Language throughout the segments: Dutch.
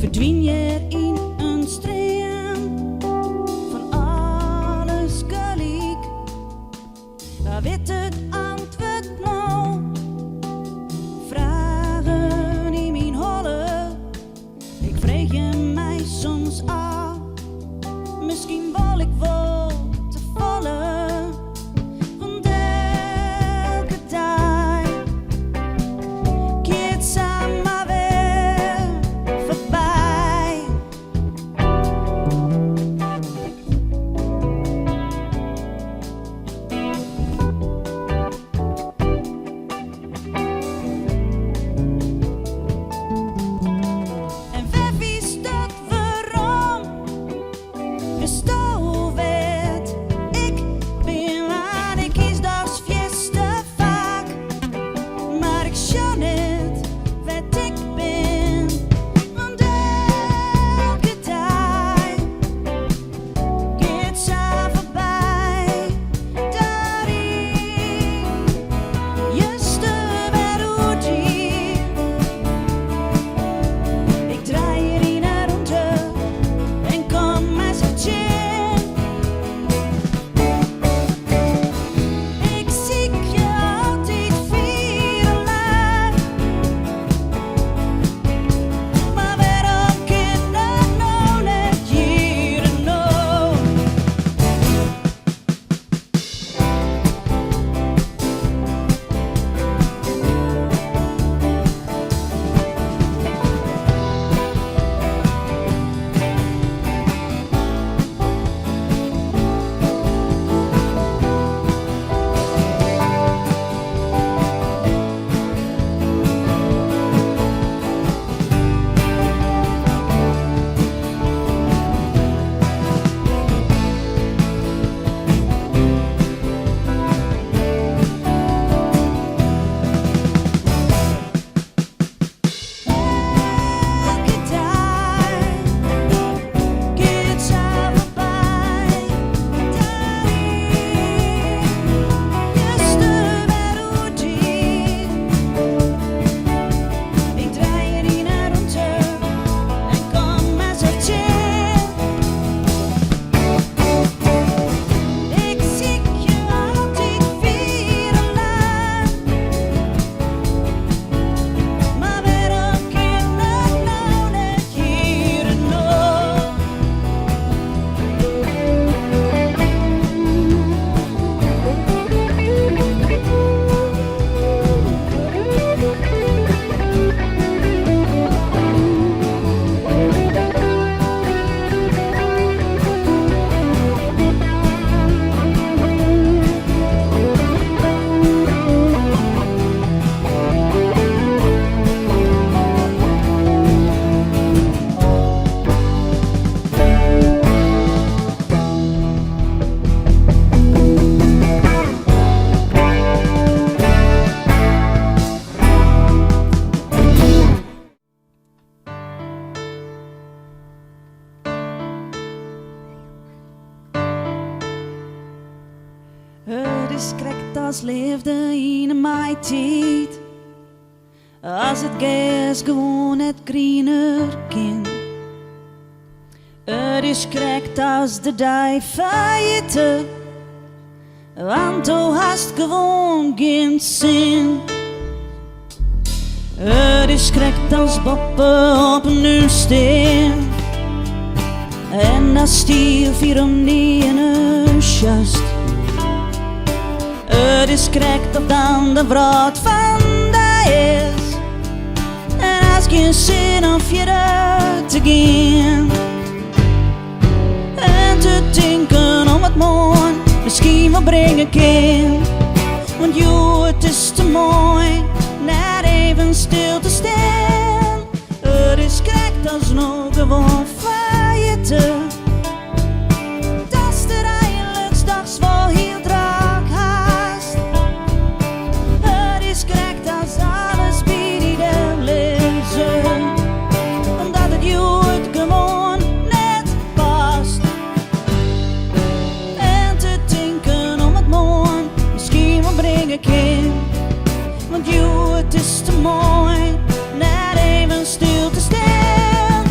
verdwien je in een stroom van alles gelijk. Waar weet het antwoord nou? Vragen in mijn holle, ik vreeg je mij soms af. Misschien wil ik wel te vallen, want elke dag keert samen weer voorbij. En wer wist dat waarom we stil werd? Ik ben waar ik kies dags fiesta vaak, maar ik sjaan het wat ik ben, want elke dag keert ze voorbij. Daarin juist weer hoe die ik draai erin naar rondje en kom maar zo chill. Ik zie je altijd vierelei, maar waarom kan dat nou net hier en nou? Elke dag keert ze voorbij. Daarin juist weer hoe die ik draai erin naar rondje en kom maar zo chill. Ik zie je altijd vierelei, maar waarom kan dat nou net hier en nou? Het is krekt als leefde in een maaitijd, als het gas gewoon het griener kind. Het is krekt als de dag feiten, want du hast gewoon geen zin. Het is krekt als boppen op een uitsteen, en dat stierf hier om niet in een chast. Het is krekt op dan de wraad van de is, en als geen zin om verder te gaan en te denken om het morgen misschien wel brengen kan. Want joh, het is te mooi net even stil te staan. Het is krekt als nog gewoon feiten, dat is de eindelijk straks wel heel draag haast. Het is krekt als alles bij die de lezen, omdat het joh het gewoon net past. En te denken om het morgen misschien wel brengen kan. Want joh, het is te mooi net even stil te staan.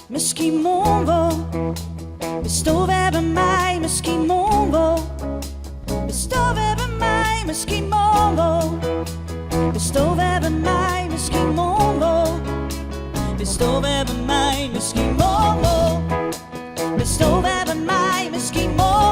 misschien morgen wel. Bestof weer bij mij, misschien morgen wel. Bestof weer bij mij, misschien morgen wel. Bestof weer bij mij, misschien morgen wel. Bestof weer bij mij, misschien morgen wel. Bestof weer bij mij, misschien morgen wel.